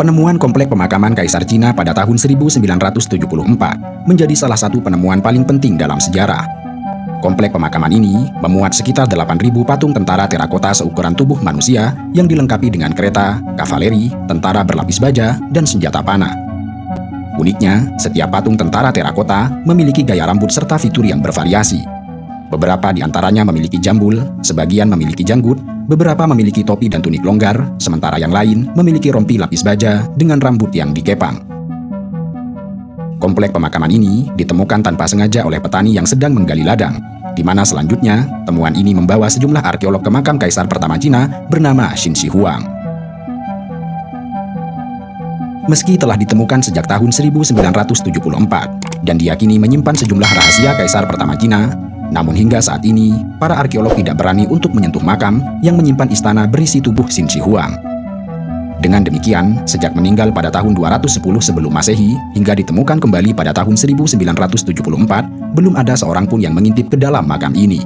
Penemuan komplek pemakaman Kaisar Cina pada tahun 1974 menjadi salah satu penemuan paling penting dalam sejarah. Komplek pemakaman ini memuat sekitar 8.000 patung tentara terakota seukuran tubuh manusia yang dilengkapi dengan kereta, kavaleri, tentara berlapis baja, dan senjata panah. Uniknya, setiap patung tentara terakota memiliki gaya rambut serta fitur yang bervariasi. Beberapa di antaranya memiliki jambul, sebagian memiliki janggut, beberapa memiliki topi dan tunik longgar, sementara yang lain memiliki rompi lapis baja dengan rambut yang dikepang. Komplek pemakaman ini ditemukan tanpa sengaja oleh petani yang sedang menggali ladang, di mana selanjutnya temuan ini membawa sejumlah arkeolog ke makam Kaisar pertama Cina bernama Qin Shi Huang. Meski telah ditemukan sejak tahun 1974 dan diyakini menyimpan sejumlah rahasia Kaisar pertama Cina, namun hingga saat ini, para arkeolog tidak berani untuk menyentuh makam yang menyimpan istana berisi tubuh Qin Shi Huang. Dengan demikian, sejak meninggal pada tahun 210 sebelum Masehi hingga ditemukan kembali pada tahun 1974, belum ada seorang pun yang mengintip ke dalam makam ini.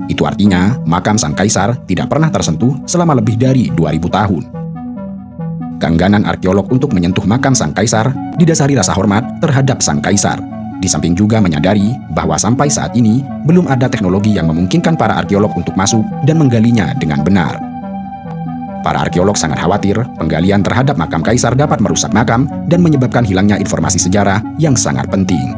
Itu artinya, makam sang kaisar tidak pernah tersentuh selama lebih dari 2000 tahun. Keengganan arkeolog untuk menyentuh makam sang kaisar didasari rasa hormat terhadap sang kaisar. Di samping juga menyadari bahwa sampai saat ini belum ada teknologi yang memungkinkan para arkeolog untuk masuk dan menggalinya dengan benar. Para arkeolog sangat khawatir penggalian terhadap makam kaisar dapat merusak makam dan menyebabkan hilangnya informasi sejarah yang sangat penting.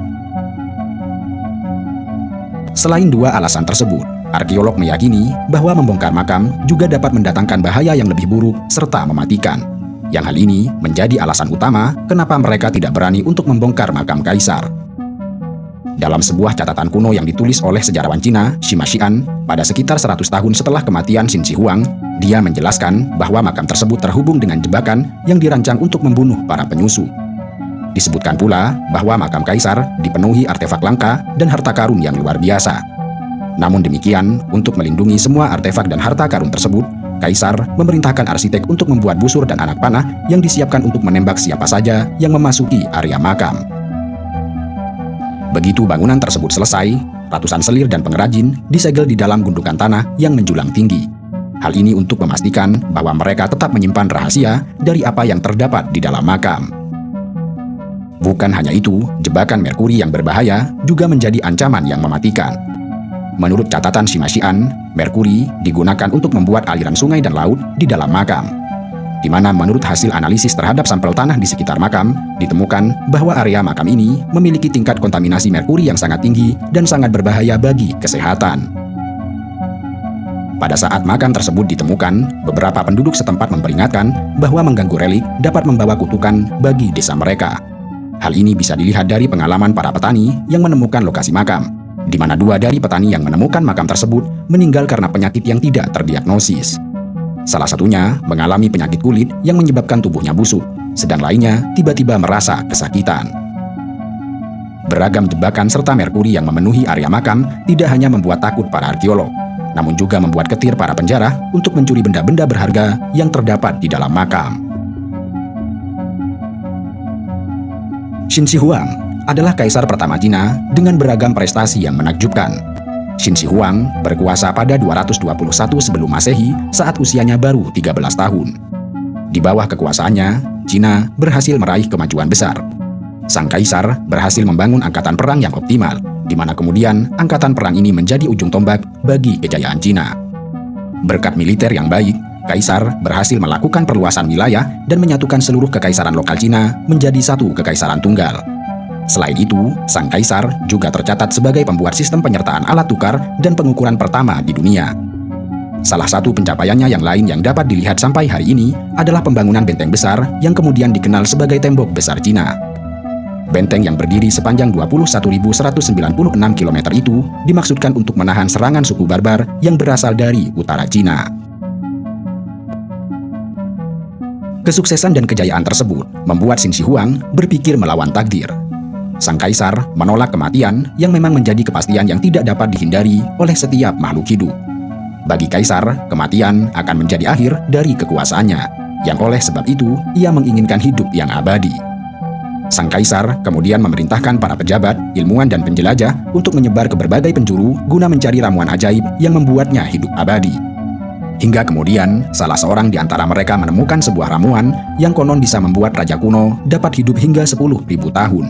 Selain dua alasan tersebut, arkeolog meyakini bahwa membongkar makam juga dapat mendatangkan bahaya yang lebih buruk serta mematikan. Yang hal ini menjadi alasan utama kenapa mereka tidak berani untuk membongkar makam kaisar. Dalam sebuah catatan kuno yang ditulis oleh sejarawan Cina, Sima Xian, pada sekitar 100 tahun setelah kematian Qin Shi Huang, dia menjelaskan bahwa makam tersebut terhubung dengan jebakan yang dirancang untuk membunuh para penyusup. Disebutkan pula bahwa makam kaisar dipenuhi artefak langka dan harta karun yang luar biasa. Namun demikian, untuk melindungi semua artefak dan harta karun tersebut, kaisar memerintahkan arsitek untuk membuat busur dan anak panah yang disiapkan untuk menembak siapa saja yang memasuki area makam. Begitu bangunan tersebut selesai, ratusan selir dan pengrajin disegel di dalam gundukan tanah yang menjulang tinggi. Hal ini untuk memastikan bahwa mereka tetap menyimpan rahasia dari apa yang terdapat di dalam makam. Bukan hanya itu, jebakan merkuri yang berbahaya juga menjadi ancaman yang mematikan. Menurut catatan Sima Xian, merkuri digunakan untuk membuat aliran sungai dan laut di dalam makam, di mana menurut hasil analisis terhadap sampel tanah di sekitar makam, ditemukan bahwa area makam ini memiliki tingkat kontaminasi merkuri yang sangat tinggi dan sangat berbahaya bagi kesehatan. Pada saat makam tersebut ditemukan, beberapa penduduk setempat memperingatkan bahwa mengganggu relik dapat membawa kutukan bagi desa mereka. Hal ini bisa dilihat dari pengalaman para petani yang menemukan lokasi makam, di mana 2 dari petani yang menemukan makam tersebut meninggal karena penyakit yang tidak terdiagnosis. Salah satunya mengalami penyakit kulit yang menyebabkan tubuhnya busuk, sedang lainnya tiba-tiba merasa kesakitan. Beragam jebakan serta merkuri yang memenuhi area makam tidak hanya membuat takut para arkeolog, namun juga membuat getir para penjara untuk mencuri benda-benda berharga yang terdapat di dalam makam. Qin Shi Huang adalah kaisar pertama Cina dengan beragam prestasi yang menakjubkan. Qin Shi Huang berkuasa pada 221 sebelum Masehi saat usianya baru 13 tahun. Di bawah kekuasaannya, Cina berhasil meraih kemajuan besar. Sang kaisar berhasil membangun angkatan perang yang optimal, di mana kemudian angkatan perang ini menjadi ujung tombak bagi kejayaan Cina. Berkat militer yang baik, kaisar berhasil melakukan perluasan wilayah dan menyatukan seluruh kekaisaran lokal Cina menjadi satu kekaisaran tunggal. Selain itu, sang kaisar juga tercatat sebagai pembuat sistem penyertaan alat tukar dan pengukuran pertama di dunia. Salah satu pencapaiannya yang lain yang dapat dilihat sampai hari ini adalah pembangunan benteng besar yang kemudian dikenal sebagai Tembok Besar Cina. Benteng yang berdiri sepanjang 21.196 km itu dimaksudkan untuk menahan serangan suku barbar yang berasal dari utara Cina. Kesuksesan dan kejayaan tersebut membuat Qin Shi Huang berpikir melawan takdir. Sang kaisar menolak kematian yang memang menjadi kepastian yang tidak dapat dihindari oleh setiap makhluk hidup. Bagi kaisar, kematian akan menjadi akhir dari kekuasaannya, yang oleh sebab itu ia menginginkan hidup yang abadi. Sang kaisar kemudian memerintahkan para pejabat, ilmuwan dan penjelajah untuk menyebar ke berbagai penjuru guna mencari ramuan ajaib yang membuatnya hidup abadi. Hingga kemudian, salah seorang di antara mereka menemukan sebuah ramuan yang konon bisa membuat raja kuno dapat hidup hingga 10.000 tahun.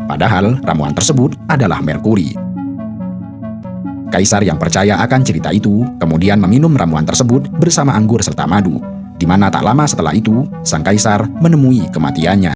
Padahal, ramuan tersebut adalah merkuri. Kaisar yang percaya akan cerita itu kemudian meminum ramuan tersebut bersama anggur serta madu, di mana tak lama setelah itu, sang kaisar menemui kematiannya.